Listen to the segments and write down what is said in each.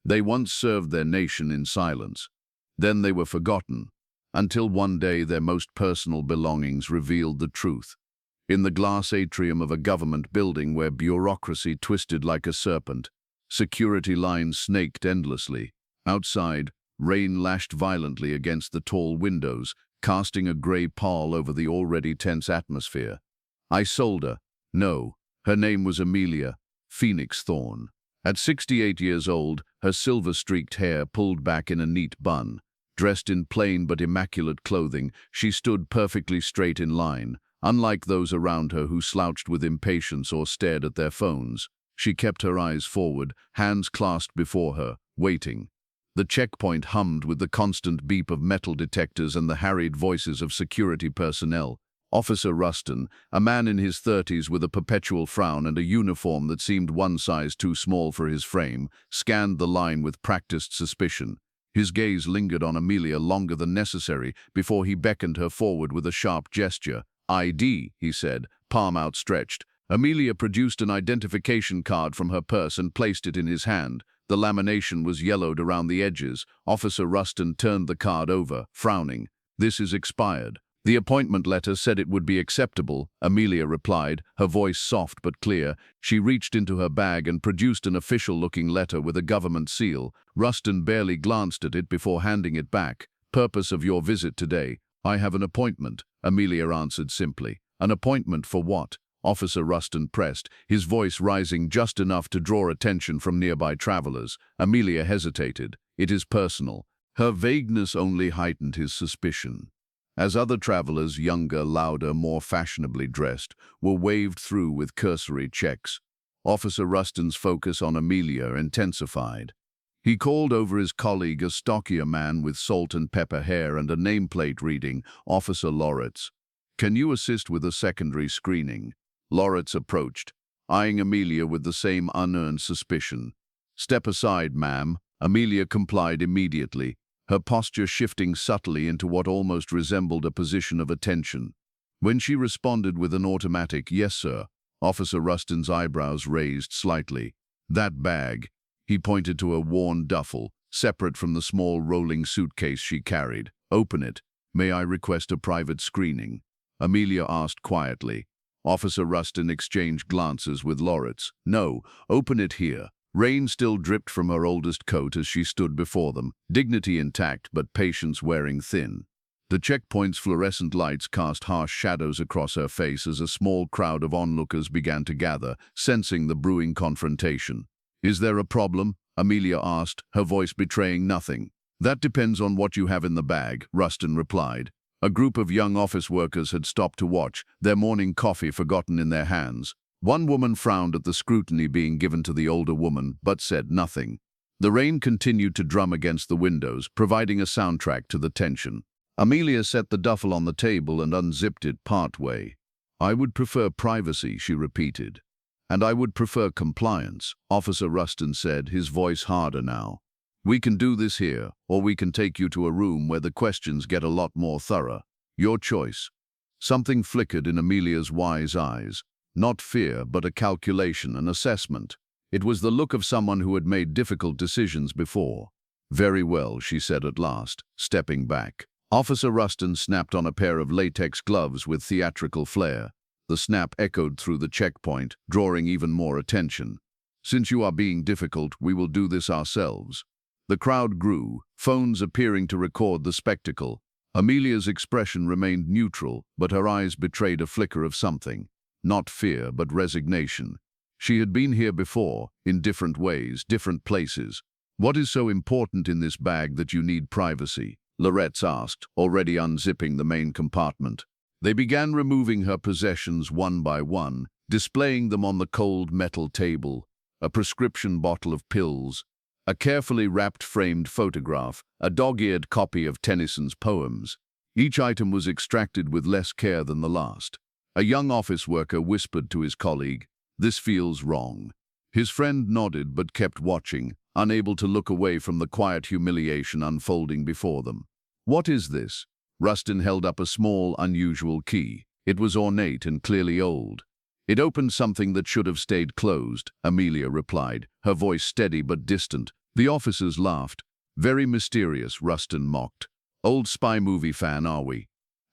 They once served their nation in silence. Then they were forgotten, until one day their most personal belongings revealed the truth. In the glass atrium of a government building where bureaucracy twisted like a serpent, security lines snaked endlessly. Outside, rain lashed violently against the tall windows, casting a gray pall over the already tense atmosphere. I sold her. No, her name was Amelia Phoenix Thorne. At 68 years old, her silver-streaked hair pulled back in a neat bun. Dressed in plain but immaculate clothing, she stood perfectly straight in line. Unlike those around her who slouched with impatience or stared at their phones, she kept her eyes forward, hands clasped before her, waiting. The checkpoint hummed with the constant beep of metal detectors and the harried voices of security personnel. Officer Rustin, a man in his 30s with a perpetual frown and a uniform that seemed one size too small for his frame, scanned the line with practiced suspicion. His gaze lingered on Amelia longer than necessary before he beckoned her forward with a sharp gesture. "ID," he said, palm outstretched. Amelia produced an identification card from her purse and placed it in his hand. The lamination was yellowed around the edges. Officer Rustin turned the card over, frowning. "This is expired." "The appointment letter said it would be acceptable," Amelia replied, her voice soft but clear. She reached into her bag and produced an official-looking letter with a government seal. Rustin barely glanced at it before handing it back. "Purpose of your visit today?" "I have an appointment," Amelia answered simply. "An appointment for what?" Officer Rustin pressed, his voice rising just enough to draw attention from nearby travelers. Amelia hesitated. "It is personal." Her vagueness only heightened his suspicion. As other travelers, younger, louder, more fashionably dressed, were waved through with cursory checks, Officer Rustin's focus on Amelia intensified. He called over his colleague, a stockier man with salt and pepper hair and a nameplate reading, "Officer Loritz. Can you assist with a secondary screening?" Loritz approached, eyeing Amelia with the same unearned suspicion. "Step aside, ma'am." Amelia complied immediately, her posture shifting subtly into what almost resembled a position of attention. When she responded with an automatic "Yes, sir," Officer Rustin's eyebrows raised slightly. "That bag," he pointed to a worn duffel, separate from the small rolling suitcase she carried. "Open it. May I request a private screening?" Amelia asked quietly. Officer Rustin exchanged glances with Loritz. "No, open it here." Rain still dripped from her oldest coat as she stood before them, dignity intact but patience wearing thin. The checkpoint's fluorescent lights cast harsh shadows across her face as a small crowd of onlookers began to gather, sensing the brewing confrontation. "Is there a problem?" Amelia asked, her voice betraying nothing. "That depends on what you have in the bag," Rustin replied. A group of young office workers had stopped to watch, their morning coffee forgotten in their hands. One woman frowned at the scrutiny being given to the older woman, but said nothing. The rain continued to drum against the windows, providing a soundtrack to the tension. Amelia set the duffel on the table and unzipped it partway. "I would prefer privacy," she repeated. "And I would prefer compliance," Officer Rustin said, his voice harder now. "We can do this here, or we can take you to a room where the questions get a lot more thorough. Your choice." Something flickered in Amelia's wise eyes. Not fear, but a calculation, an assessment. It was the look of someone who had made difficult decisions before. "Very well," she said at last, stepping back. Officer Rustin snapped on a pair of latex gloves with theatrical flair. The snap echoed through the checkpoint, drawing even more attention. "Since you are being difficult, we will do this ourselves." The crowd grew, phones appearing to record the spectacle. Amelia's expression remained neutral, but her eyes betrayed a flicker of something. Not fear, but resignation. She had been here before, in different ways, different places. "What is so important in this bag that you need privacy?" Loretz asked, already unzipping the main compartment. They began removing her possessions one by one, displaying them on the cold metal table. A prescription bottle of pills, a carefully wrapped framed photograph, a dog-eared copy of Tennyson's poems. Each item was extracted with less care than the last. A young office worker whispered to his colleague, "This feels wrong." His friend nodded but kept watching, unable to look away from the quiet humiliation unfolding before them. "What is this?" Rustin held up a small, unusual key. It was ornate and clearly old. "It opened something that should have stayed closed," Amelia replied, her voice steady but distant. The officers laughed. Very mysterious, Rustin mocked. Old spy movie fan, are we?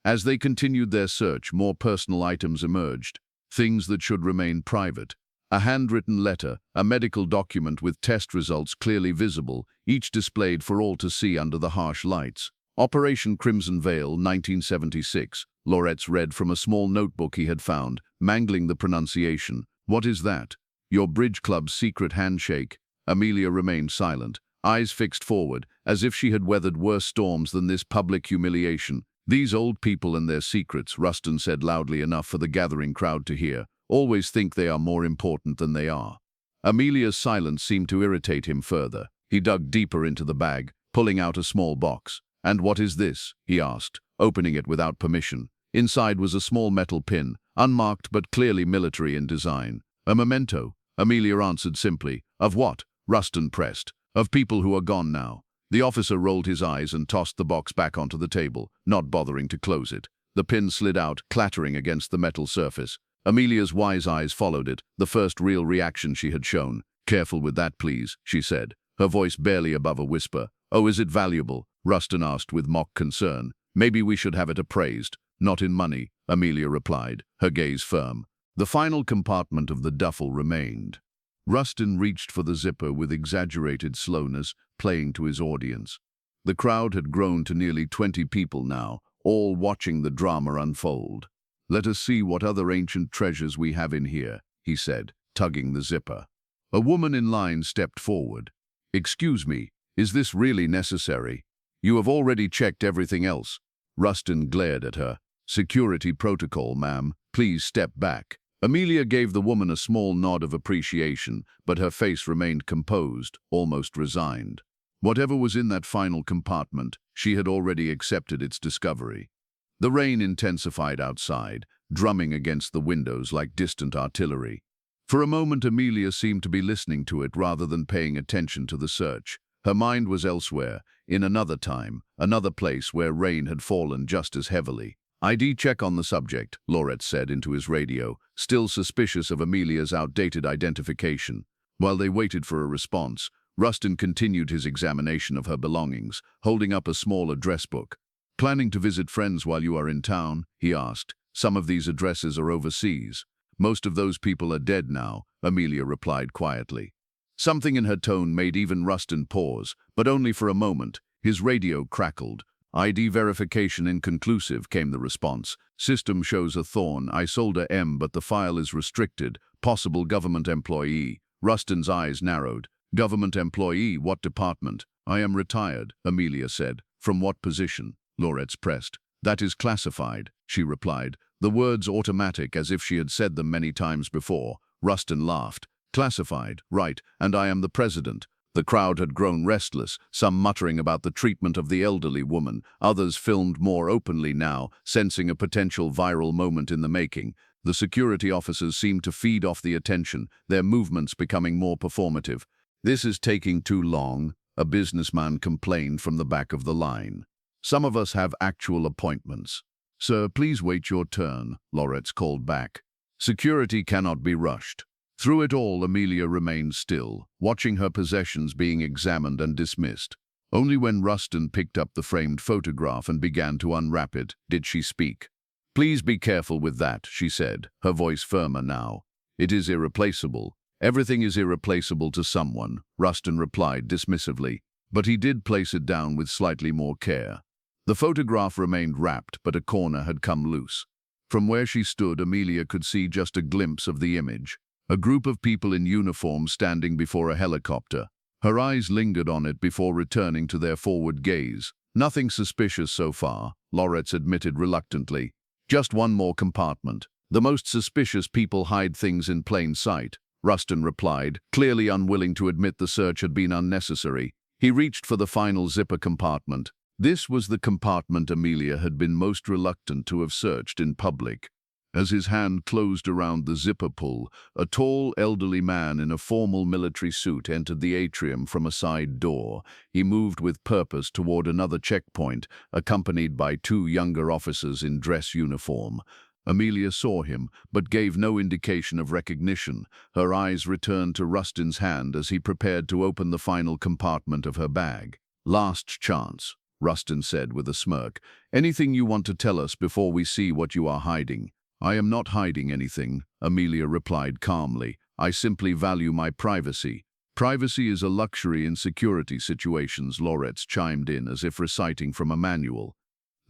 As they continued their search, more personal items emerged, things that should remain private. A handwritten letter, a medical document with test results clearly visible, each displayed for all to see under the harsh lights. Operation Crimson Veil, 1976, Loretz read from a small notebook he had found, mangling the pronunciation. What is that? Your bridge club's secret handshake? Amelia remained silent, eyes fixed forward, as if she had weathered worse storms than this public humiliation. These old people and their secrets, Rustin said loudly enough for the gathering crowd to hear, always think they are more important than they are. Amelia's silence seemed to irritate him further. He dug deeper into the bag, pulling out a small box. "And what is this?" he asked, opening it without permission. Inside was a small metal pin, unmarked but clearly military in design. "A memento," Amelia answered simply. "Of what?" Rustin pressed. "Of people who are gone now." The officer rolled his eyes and tossed the box back onto the table, not bothering to close it. The pin slid out, clattering against the metal surface. Amelia's wise eyes followed it, the first real reaction she had shown. "Careful with that, please," she said, her voice barely above a whisper. "Oh, is it valuable?" Rustin asked with mock concern. "Maybe we should have it appraised." "Not in money," Amelia replied, her gaze firm. The final compartment of the duffel remained. Rustin reached for the zipper with exaggerated slowness, playing to his audience. The crowd had grown to nearly 20 people now, all watching the drama unfold. "Let us see what other ancient treasures we have in here," he said, tugging the zipper. A woman in line stepped forward. "Excuse me, is this really necessary? You have already checked everything else." Rustin glared at her. "Security protocol, ma'am. Please step back." Amelia gave the woman a small nod of appreciation, but her face remained composed, almost resigned. Whatever was in that final compartment, she had already accepted its discovery. The rain intensified outside, drumming against the windows like distant artillery. For a moment, Amelia seemed to be listening to it rather than paying attention to the search. Her mind was elsewhere, in another time, another place where rain had fallen just as heavily. "ID check on the subject," Loretz said into his radio, still suspicious of Amelia's outdated identification. While they waited for a response, Rustin continued his examination of her belongings, holding up a small address book. "Planning to visit friends while you are in town?" he asked. "Some of these addresses are overseas." "Most of those people are dead now," Amelia replied quietly. Something in her tone made even Rustin pause, but only for a moment. His radio crackled. "ID verification inconclusive," came the response. "System shows a Thorne, Isolde M, but the file is restricted. Possible government employee." Rustin's eyes narrowed. "Government employee? What department?" "I am retired," Amelia said. "From what position?" Loretz pressed. "That is classified," she replied, the words automatic as if she had said them many times before. Rustin laughed. "Classified, right, and I am the president." The crowd had grown restless, some muttering about the treatment of the elderly woman. Others filmed more openly now, sensing a potential viral moment in the making. The security officers seemed to feed off the attention, their movements becoming more performative. "This is taking too long," a businessman complained from the back of the line. "Some of us have actual appointments." "Sir, please wait your turn," Loretz called back. "Security cannot be rushed." Through it all, Amelia remained still, watching her possessions being examined and dismissed. Only when Rustin picked up the framed photograph and began to unwrap it did she speak. "Please be careful with that," she said, her voice firmer now. "It is irreplaceable." "Everything is irreplaceable to someone," Rustin replied dismissively, but he did place it down with slightly more care. The photograph remained wrapped, but a corner had come loose. From where she stood, Amelia could see just a glimpse of the image. A group of people in uniform standing before a helicopter. Her eyes lingered on it before returning to their forward gaze. "Nothing suspicious so far," Loretz admitted reluctantly. "Just one more compartment. The most suspicious people hide things in plain sight," Rustin replied, clearly unwilling to admit the search had been unnecessary. He reached for the final zipper compartment. This was the compartment Amelia had been most reluctant to have searched in public. As his hand closed around the zipper pull, a tall, elderly man in a formal military suit entered the atrium from a side door. He moved with purpose toward another checkpoint, accompanied by two younger officers in dress uniform. Amelia saw him, but gave no indication of recognition. Her eyes returned to Rustin's hand as he prepared to open the final compartment of her bag. "Last chance," Rustin said with a smirk. "Anything you want to tell us before we see what you are hiding?" "I am not hiding anything," Amelia replied calmly. "I simply value my privacy." "Privacy is a luxury in security situations," Loretz chimed in as if reciting from a manual.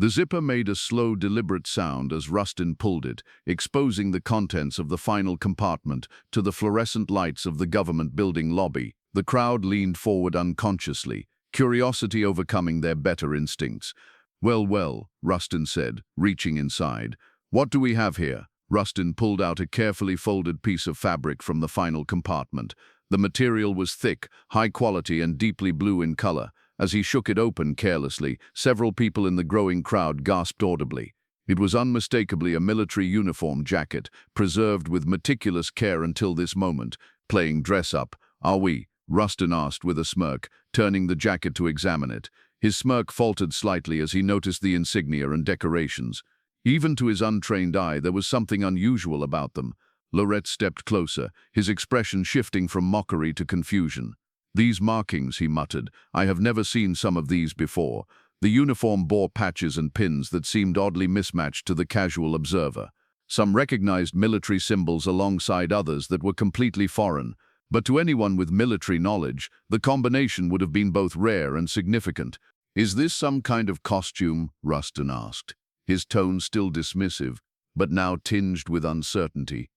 The zipper made a slow, deliberate sound as Rustin pulled it, exposing the contents of the final compartment to the fluorescent lights of the government building lobby. The crowd leaned forward unconsciously, curiosity overcoming their better instincts. "Well, well," Rustin said, reaching inside. "What do we have here?" Rustin pulled out a carefully folded piece of fabric from the final compartment. The material was thick, high quality, and deeply blue in color. As he shook it open carelessly, several people in the growing crowd gasped audibly. It was unmistakably a military uniform jacket, preserved with meticulous care until this moment. "Playing dress-up, are we?" Rustin asked with a smirk, turning the jacket to examine it. His smirk faltered slightly as he noticed the insignia and decorations. Even to his untrained eye, there was something unusual about them. Loretz stepped closer, his expression shifting from mockery to confusion. "These markings," he muttered. "I have never seen some of these before." The uniform bore patches and pins that seemed oddly mismatched to the casual observer. Some recognized military symbols alongside others that were completely foreign. But to anyone with military knowledge, the combination would have been both rare and significant. "Is this some kind of costume?" Rustin asked, his tone still dismissive, but now tinged with uncertainty.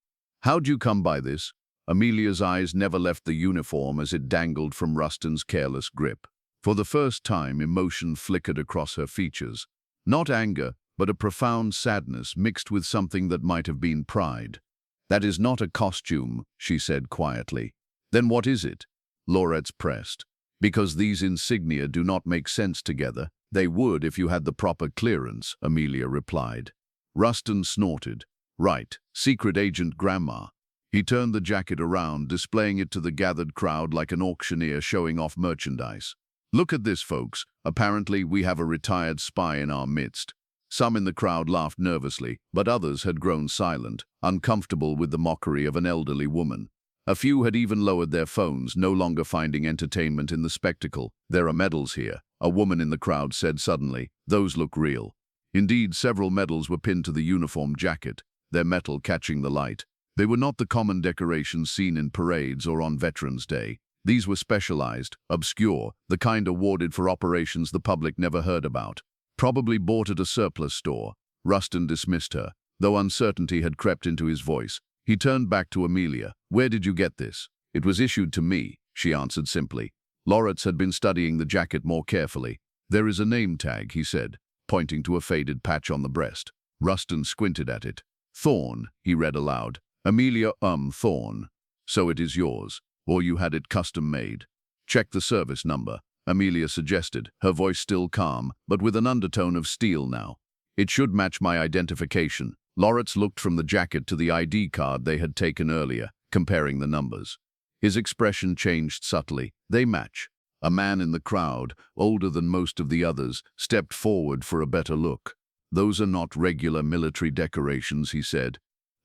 "How'd you come by this?" Amelia's eyes never left the uniform as it dangled from Rustin's careless grip. For the first time, emotion flickered across her features. Not anger, but a profound sadness mixed with something that might have been pride. "That is not a costume," she said quietly. "Then what is it?" Loretz pressed. "Because these insignia do not make sense together. They would if you had the proper clearance," Amelia replied. Rustin snorted. "Right, secret agent grandma." He turned the jacket around, displaying it to the gathered crowd like an auctioneer showing off merchandise. "Look at this, folks. Apparently, we have a retired spy in our midst." Some in the crowd laughed nervously, but others had grown silent, uncomfortable with the mockery of an elderly woman. A few had even lowered their phones, no longer finding entertainment in the spectacle. "There are medals here," a woman in the crowd said suddenly. "Those look real." Indeed, several medals were pinned to the uniform jacket, their metal catching the light. They were not the common decorations seen in parades or on Veterans Day. These were specialized, obscure, the kind awarded for operations the public never heard about. "Probably bought at a surplus store." Rustin dismissed her, though uncertainty had crept into his voice. He turned back to Amelia. "Where did you get this?" "It was issued to me," she answered simply. Loretz had been studying the jacket more carefully. "There is a name tag," he said, pointing to a faded patch on the breast. Rustin squinted at it. "Thorne," he read aloud. "Amelia Thorne. So it is yours, or you had it custom-made." "Check the service number," Amelia suggested, her voice still calm, but with an undertone of steel now. "It should match my identification." Loretz looked from the jacket to the ID card they had taken earlier, comparing the numbers. His expression changed subtly. "They match." A man in the crowd, older than most of the others, stepped forward for a better look. "Those are not regular military decorations," he said.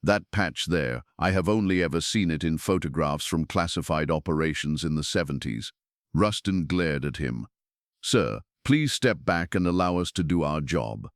"That patch there, I have only ever seen it in photographs from classified operations in the 70s. Rustin glared at him. "Sir, please step back and allow us to do our job."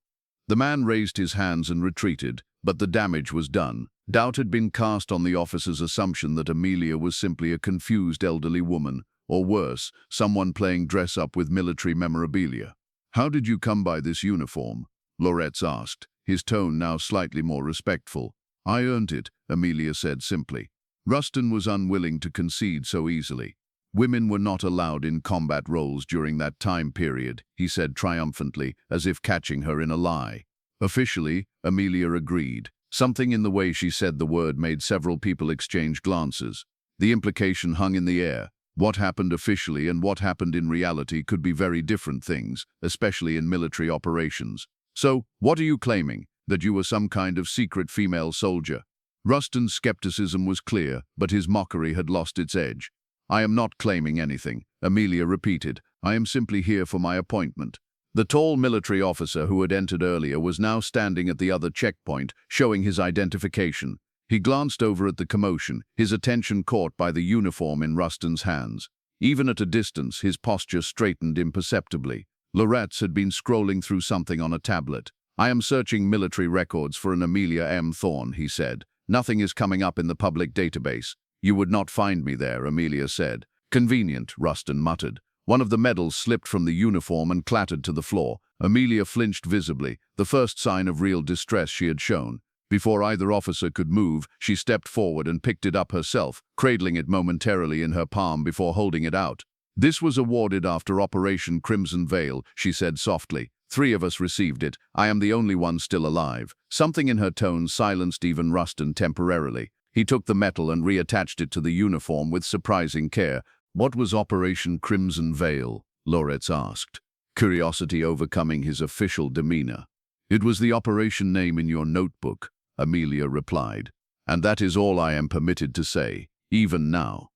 The man raised his hands and retreated, but the damage was done. Doubt had been cast on the officer's assumption that Amelia was simply a confused elderly woman, or worse, someone playing dress-up with military memorabilia. "How did you come by this uniform?" Loretz asked, his tone now slightly more respectful. "I earned it," Amelia said simply. Rustin was unwilling to concede so easily. "Women were not allowed in combat roles during that time period," he said triumphantly, as if catching her in a lie. "Officially," Amelia agreed. Something in the way she said the word made several people exchange glances. The implication hung in the air. What happened officially and what happened in reality could be very different things, especially in military operations. "So, what are you claiming? That you were some kind of secret female soldier?" Rustin's skepticism was clear, but his mockery had lost its edge. "I am not claiming anything," Amelia repeated. "I am simply here for my appointment." The tall military officer who had entered earlier was now standing at the other checkpoint, showing his identification. He glanced over at the commotion, his attention caught by the uniform in Rustin's hands. Even at a distance, his posture straightened imperceptibly. Loretz had been scrolling through something on a tablet. "I am searching military records for an Amelia M. Thorne," he said. "Nothing is coming up in the public database." "You would not find me there," Amelia said. "Convenient," Rustin muttered. One of the medals slipped from the uniform and clattered to the floor. Amelia flinched visibly, the first sign of real distress she had shown. Before either officer could move, she stepped forward and picked it up herself, cradling it momentarily in her palm before holding it out. "This was awarded after Operation Crimson Veil," she said softly. "3 of us received it. I am the only one still alive." Something in her tone silenced even Rustin temporarily. He took the metal and reattached it to the uniform with surprising care. "What was Operation Crimson Veil?" Loretz asked, curiosity overcoming his official demeanor. "It was the operation name in your notebook," Amelia replied. "And that is all I am permitted to say, even now."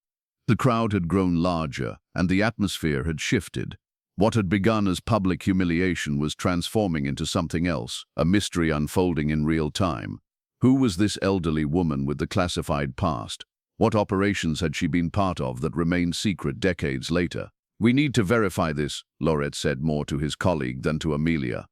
The crowd had grown larger, and the atmosphere had shifted. What had begun as public humiliation was transforming into something else, a mystery unfolding in real time. Who was this elderly woman with the classified past? What operations had she been part of that remained secret decades later? "We need to verify this," Loretz said more to his colleague than to Amelia.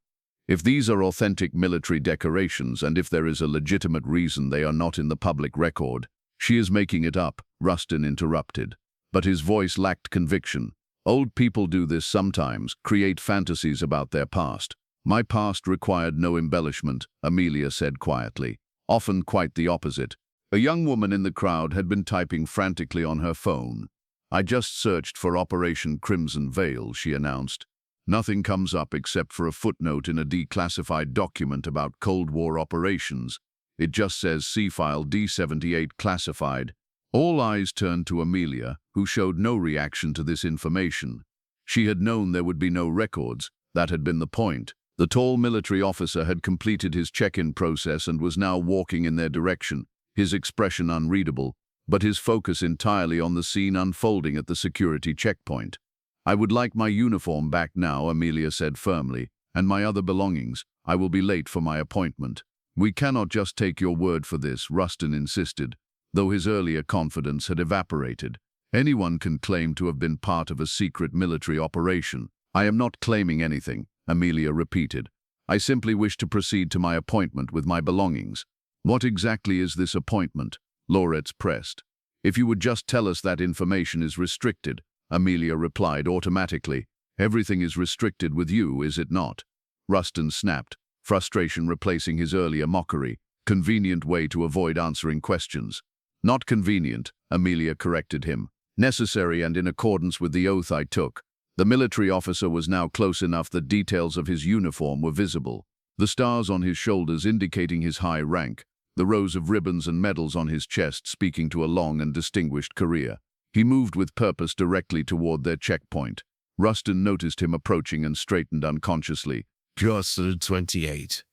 "If these are authentic military decorations and if there is a legitimate reason they are not in the public record." "She is making it up," Rustin interrupted. But his voice lacked conviction. "Old people do this sometimes, create fantasies about their past." "My past required no embellishment," Amelia said quietly. "Often quite the opposite." A young woman in the crowd had been typing frantically on her phone. "I just searched for Operation Crimson Veil," she announced. "Nothing comes up except for a footnote in a declassified document about Cold War operations. It just says C-File D78 classified." All eyes turned to Amelia, who showed no reaction to this information. She had known there would be no records. That had been the point. The tall military officer had completed his check-in process and was now walking in their direction, his expression unreadable, but his focus entirely on the scene unfolding at the security checkpoint. "I would like my uniform back now," Amelia said firmly, "and my other belongings. I will be late for my appointment." "We cannot just take your word for this," Rustin insisted, though his earlier confidence had evaporated. "Anyone can claim to have been part of a secret military operation." "I am not claiming anything," Amelia repeated. "I simply wish to proceed to my appointment with my belongings." "What exactly is this appointment?" Loretz pressed. "If you would just tell us that information is restricted," Amelia replied automatically. "Everything is restricted with you, is it not?" Rustin snapped, frustration replacing his earlier mockery. Convenient way to avoid answering questions. "Not convenient," Amelia corrected him. "Necessary and in accordance with the oath I took." The military officer was now close enough that details of his uniform were visible. The stars on his shoulders indicating his high rank, the rows of ribbons and medals on his chest speaking to a long and distinguished career. He moved with purpose directly toward their checkpoint. Rustin noticed him approaching and straightened unconsciously. Just 28.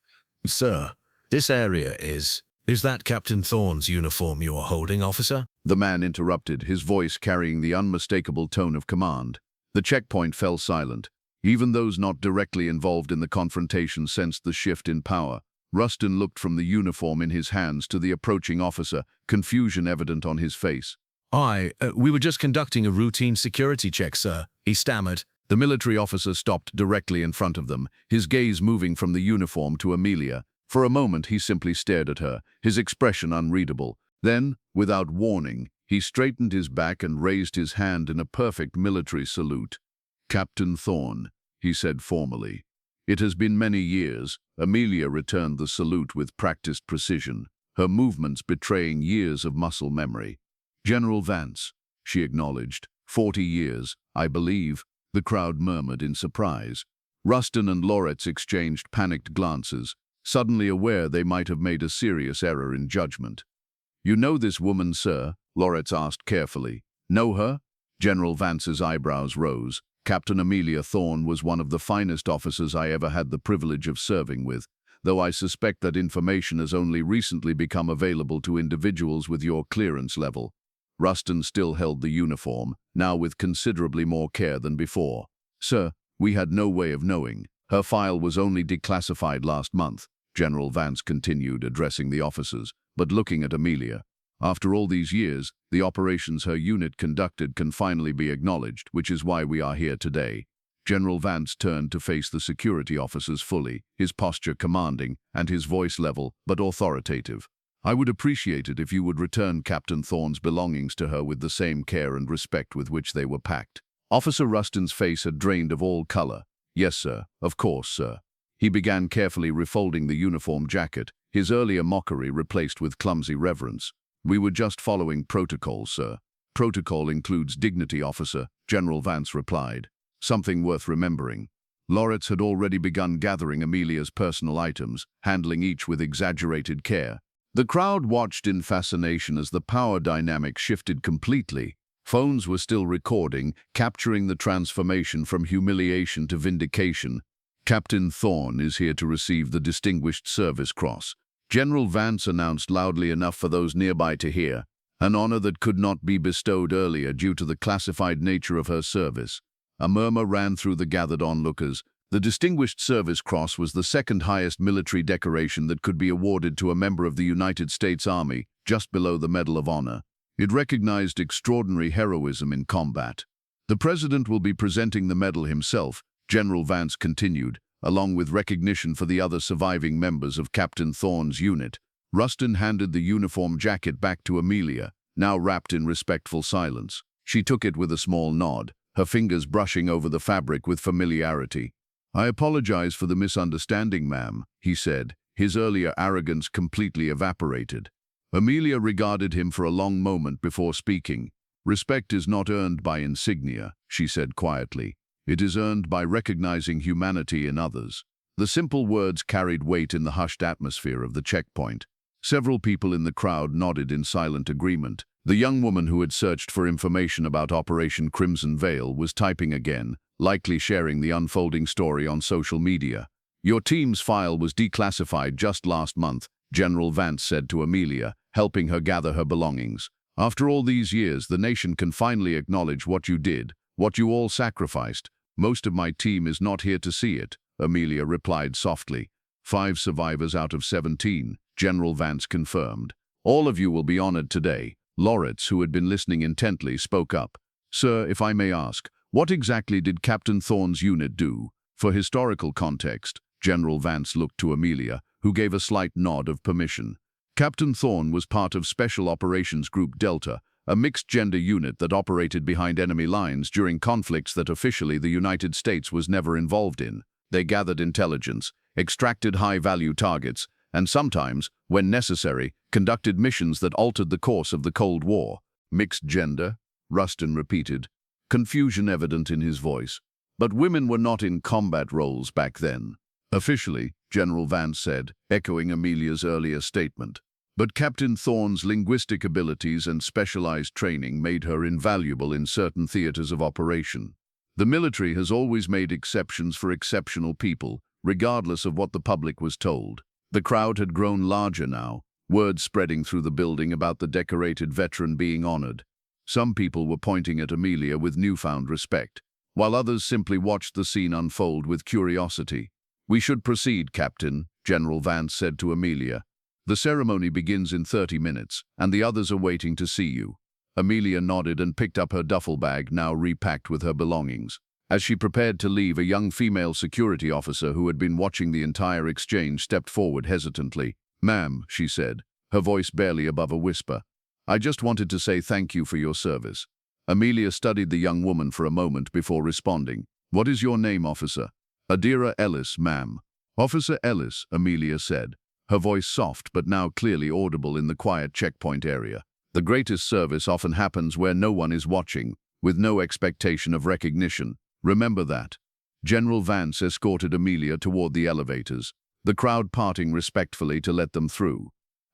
Sir, this area is that Captain Thorne's uniform you are holding, officer? The man interrupted, his voice carrying the unmistakable tone of command. The checkpoint fell silent. Even those not directly involved in the confrontation sensed the shift in power. Rustin looked from the uniform in his hands to the approaching officer, confusion evident on his face. We were just conducting a routine security check, sir," he stammered. The military officer stopped directly in front of them, his gaze moving from the uniform to Amelia. For a moment he simply stared at her, his expression unreadable. Then, without warning, he straightened his back and raised his hand in a perfect military salute. "Captain Thorne," he said formally. "It has been many years." Amelia returned the salute with practiced precision, her movements betraying years of muscle memory. "General Vance," she acknowledged. 40 years, I believe." The crowd murmured in surprise. Rustin and Loretz exchanged panicked glances, suddenly aware they might have made a serious error in judgment. "You know this woman, sir?" Loretz asked carefully. "Know her?" General Vance's eyebrows rose. "Captain Amelia Thorne was one of the finest officers I ever had the privilege of serving with, though I suspect that information has only recently become available to individuals with your clearance level." Rustin still held the uniform, now with considerably more care than before. "Sir, we had no way of knowing." Her file was only declassified last month, General Vance continued, addressing the officers, but looking at Amelia. After all these years, the operations her unit conducted can finally be acknowledged, which is why we are here today. General Vance turned to face the security officers fully, his posture commanding and his voice level but authoritative. I would appreciate it if you would return Captain Thorne's belongings to her with the same care and respect with which they were packed. Officer Rustin's face had drained of all color. Yes, sir. Of course, sir. He began carefully refolding the uniform jacket, his earlier mockery replaced with clumsy reverence. We were just following protocol, sir. Protocol includes dignity, officer, General Vance replied. Something worth remembering. Loretz had already begun gathering Amelia's personal items, handling each with exaggerated care. The crowd watched in fascination as the power dynamic shifted completely. Phones were still recording, capturing the transformation from humiliation to vindication. Captain Thorne is here to receive the Distinguished Service Cross. General Vance announced loudly enough for those nearby to hear, an honor that could not be bestowed earlier due to the classified nature of her service. A murmur ran through the gathered onlookers. The Distinguished Service Cross was the second highest military decoration that could be awarded to a member of the United States Army, just below the Medal of Honor. It recognized extraordinary heroism in combat. The President will be presenting the medal himself, General Vance continued, along with recognition for the other surviving members of Captain Thorne's unit. Rustin handed the uniform jacket back to Amelia, now wrapped in respectful silence. She took it with a small nod, her fingers brushing over the fabric with familiarity. I apologize for the misunderstanding, ma'am, he said, his earlier arrogance completely evaporated. Amelia regarded him for a long moment before speaking. Respect is not earned by insignia, she said quietly. It is earned by recognizing humanity in others. The simple words carried weight in the hushed atmosphere of the checkpoint. Several people in the crowd nodded in silent agreement. The young woman who had searched for information about Operation Crimson Veil was typing again, likely sharing the unfolding story on social media. Your team's file was declassified just last month, General Vance said to Amelia, helping her gather her belongings. After all these years, the nation can finally acknowledge what you did, what you all sacrificed. Most of my team is not here to see it, Amelia replied softly. 5 survivors out of 17, General Vance confirmed. All of you will be honored today. Loretz, who had been listening intently, spoke up. Sir, if I may ask, what exactly did Captain Thorne's unit do? For historical context, General Vance looked to Amelia, who gave a slight nod of permission. Captain Thorne was part of Special Operations Group Delta, a mixed-gender unit that operated behind enemy lines during conflicts that officially the United States was never involved in. They gathered intelligence, extracted high-value targets, and sometimes, when necessary, conducted missions that altered the course of the Cold War. Mixed gender? Rustin repeated, confusion evident in his voice. But women were not in combat roles back then. Officially, General Vance said, echoing Amelia's earlier statement. But Captain Thorne's linguistic abilities and specialized training made her invaluable in certain theaters of operation. The military has always made exceptions for exceptional people, regardless of what the public was told. The crowd had grown larger now, word spreading through the building about the decorated veteran being honored. Some people were pointing at Amelia with newfound respect, while others simply watched the scene unfold with curiosity. We should proceed, Captain, General Vance said to Amelia. The ceremony begins in 30 minutes, and the others are waiting to see you. Amelia nodded and picked up her duffel bag, now repacked with her belongings. As she prepared to leave, a young female security officer who had been watching the entire exchange stepped forward hesitantly. Ma'am, she said, her voice barely above a whisper. I just wanted to say thank you for your service. Amelia studied the young woman for a moment before responding. What is your name, officer? Adira Ellis, ma'am. Officer Ellis, Amelia said, her voice soft but now clearly audible in the quiet checkpoint area. The greatest service often happens where no one is watching, with no expectation of recognition. Remember that. General Vance escorted Amelia toward the elevators, the crowd parting respectfully to let them through.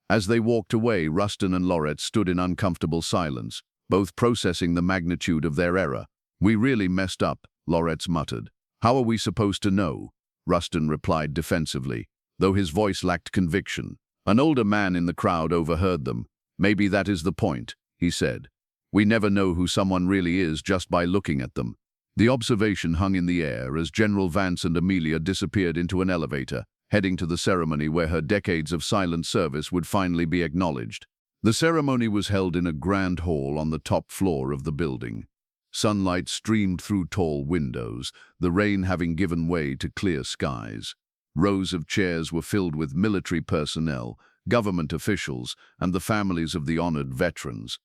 As they walked away, Rustin and Loretz stood in uncomfortable silence, both processing the magnitude of their error. We really messed up, Loretz muttered. How are we supposed to know? Rustin replied defensively, though his voice lacked conviction. An older man in the crowd overheard them. Maybe that is the point, he said. We never know who someone really is just by looking at them. The observation hung in the air as General Vance and Amelia disappeared into an elevator, heading to the ceremony where her decades of silent service would finally be acknowledged. The ceremony was held in a grand hall on the top floor of the building. Sunlight streamed through tall windows, the rain having given way to clear skies. Rows of chairs were filled with military personnel, government officials, and the families of the honored veterans.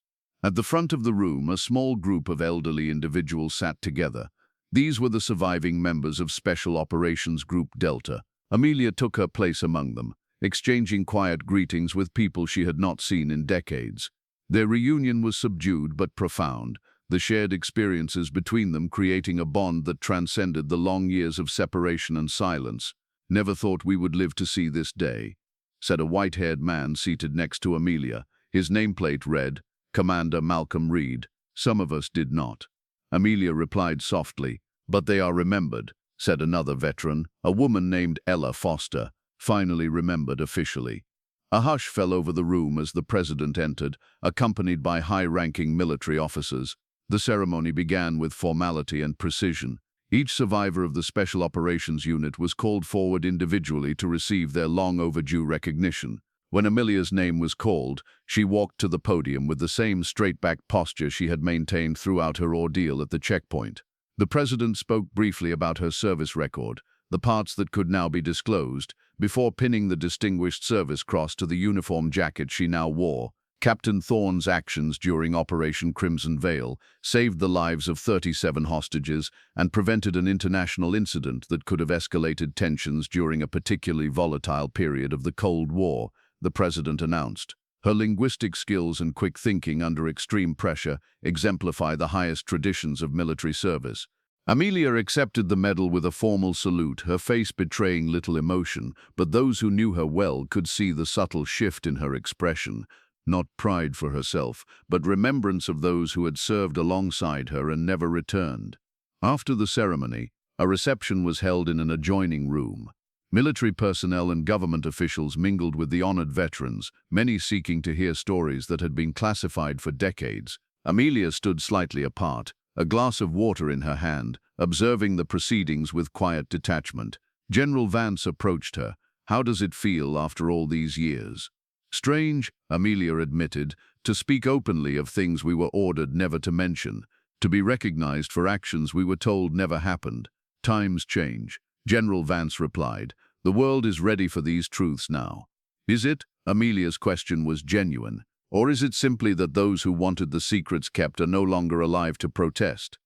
At the front of the room, a small group of elderly individuals sat together. These were the surviving members of Special Operations Group Delta. Amelia took her place among them, exchanging quiet greetings with people she had not seen in decades. Their reunion was subdued but profound, the shared experiences between them creating a bond that transcended the long years of separation and silence. "Never thought we would live to see this day," said a white-haired man seated next to Amelia. His nameplate read, "Commander Malcolm Reed." "Some of us did not," Amelia replied softly. "But they are remembered," said another veteran, a woman named Ella Foster, finally remembered officially. A hush fell over the room as the president entered, accompanied by high-ranking military officers. The ceremony began with formality and precision. Each survivor of the Special Operations Unit was called forward individually to receive their long-overdue recognition. When Amelia's name was called, she walked to the podium with the same straight-back posture she had maintained throughout her ordeal at the checkpoint. The president spoke briefly about her service record, the parts that could now be disclosed, before pinning the Distinguished Service Cross to the uniform jacket she now wore. Captain Thorne's actions during Operation Crimson Veil saved the lives of 37 hostages and prevented an international incident that could have escalated tensions during a particularly volatile period of the Cold War, the president announced. Her linguistic skills and quick thinking under extreme pressure exemplify the highest traditions of military service. Amelia accepted the medal with a formal salute, her face betraying little emotion, but those who knew her well could see the subtle shift in her expression. Not pride for herself, but remembrance of those who had served alongside her and never returned. After the ceremony, a reception was held in an adjoining room. Military personnel and government officials mingled with the honored veterans, many seeking to hear stories that had been classified for decades. Amelia stood slightly apart, a glass of water in her hand, observing the proceedings with quiet detachment. General Vance approached her. "How does it feel after all these years?" "Strange," Amelia admitted, "to speak openly of things we were ordered never to mention, to be recognized for actions we were told never happened. Times change." General Vance replied, "The world is ready for these truths now." "Is it?" Amelia's question was genuine. "Or is it simply that those who wanted the secrets kept are no longer alive to protest?"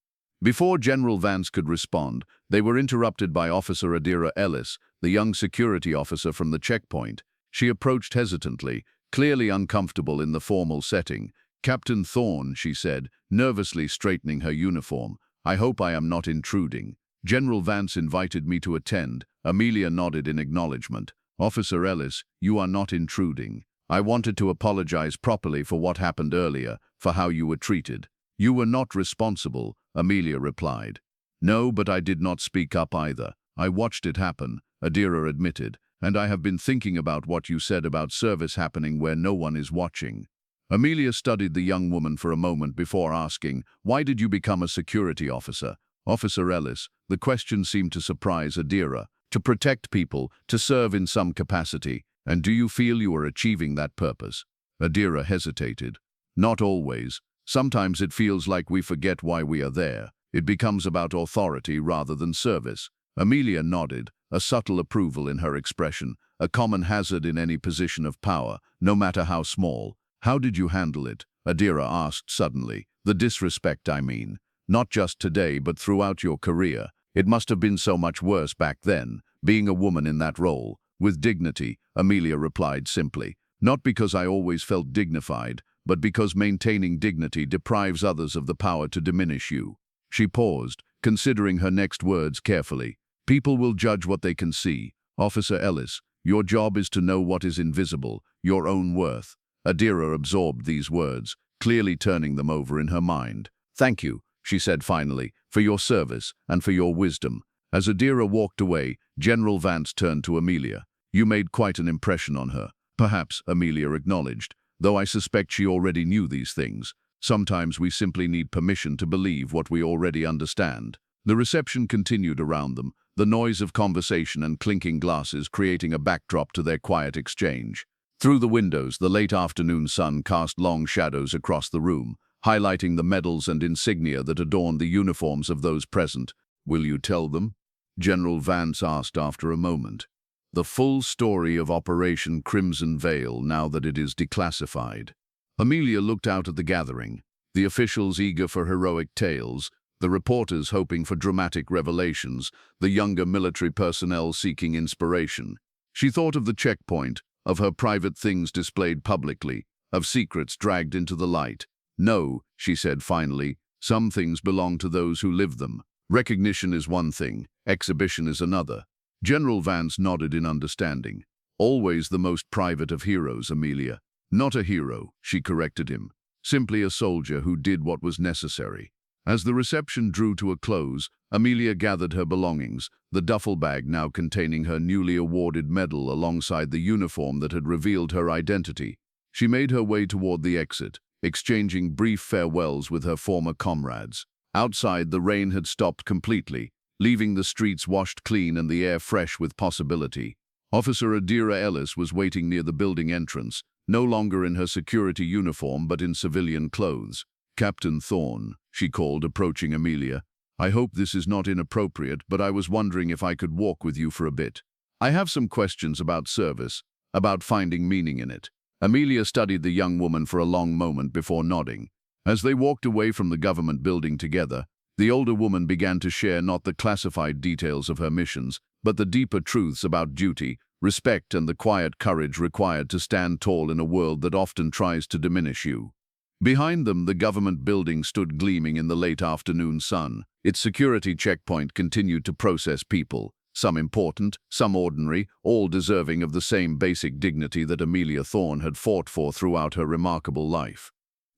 Before General Vance could respond, they were interrupted by Officer Adira Ellis, the young security officer from the checkpoint. She approached hesitantly, clearly uncomfortable in the formal setting. "Captain Thorne," she said, nervously straightening her uniform, "I hope I am not intruding. General Vance invited me to attend." Amelia nodded in acknowledgement. "Officer Ellis, you are not intruding. I wanted to apologize properly for what happened earlier, for how you were treated." "You were not responsible," Amelia replied. "No, but I did not speak up either. I watched it happen," Adira admitted, "and I have been thinking about what you said about service happening where no one is watching." Amelia studied the young woman for a moment before asking, "Why did you become a security officer?" "Officer Ellis," the question seemed to surprise Adira. "To protect people, to serve in some capacity. And do you feel you are achieving that purpose?" Adira hesitated. "Not always. Sometimes it feels like we forget why we are there. It becomes about authority rather than service." Amelia nodded, a subtle approval in her expression, a common hazard in any position of power, no matter how small. "How did you handle it?" Adira asked suddenly. "The disrespect, I mean. Not just today, but throughout your career. It must have been so much worse back then, being a woman in that role." "With dignity," Amelia replied simply. "Not because I always felt dignified, but because maintaining dignity deprives others of the power to diminish you." She paused, considering her next words carefully. "People will judge what they can see. Officer Ellis, your job is to know what is invisible, your own worth." Adira absorbed these words, clearly turning them over in her mind. "Thank you," she said finally, "for your service and for your wisdom." As Adira walked away, General Vance turned to Amelia. "You made quite an impression on her." "Perhaps," Amelia acknowledged, "though I suspect she already knew these things. Sometimes we simply need permission to believe what we already understand." The reception continued around them, the noise of conversation and clinking glasses creating a backdrop to their quiet exchange. Through the windows, the late afternoon sun cast long shadows across the room, highlighting the medals and insignia that adorned the uniforms of those present. "Will you tell them?" General Vance asked after a moment. "The full story of Operation Crimson Veil, now that it is declassified." Amelia looked out at the gathering, the officials eager for heroic tales, the reporters hoping for dramatic revelations, the younger military personnel seeking inspiration. She thought of the checkpoint, of her private things displayed publicly, of secrets dragged into the light. "No," she said finally, "some things belong to those who live them. Recognition is one thing, exhibition is another." General Vance nodded in understanding. "Always the most private of heroes, Amelia." "Not a hero," she corrected him. "Simply a soldier who did what was necessary." As the reception drew to a close, Amelia gathered her belongings, the duffel bag now containing her newly awarded medal alongside the uniform that had revealed her identity. She made her way toward the exit, exchanging brief farewells with her former comrades. Outside, the rain had stopped completely, leaving the streets washed clean and the air fresh with possibility. Officer Adira Ellis was waiting near the building entrance, no longer in her security uniform but in civilian clothes. "Captain Thorne," she called, approaching Amelia. "I hope this is not inappropriate, but I was wondering if I could walk with you for a bit. I have some questions about service, about finding meaning in it." Amelia studied the young woman for a long moment before nodding. As they walked away from the government building together, the older woman began to share not the classified details of her missions, but the deeper truths about duty, respect, and the quiet courage required to stand tall in a world that often tries to diminish you. Behind them, the government building stood gleaming in the late afternoon sun. Its security checkpoint continued to process people, some important, some ordinary, all deserving of the same basic dignity that Amelia Thorne had fought for throughout her remarkable life.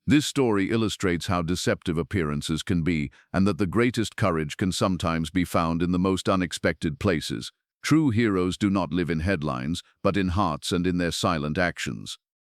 This story illustrates how deceptive appearances can be and that the greatest courage can sometimes be found in the most unexpected places. True heroes do not live in headlines, but in hearts and in their silent actions.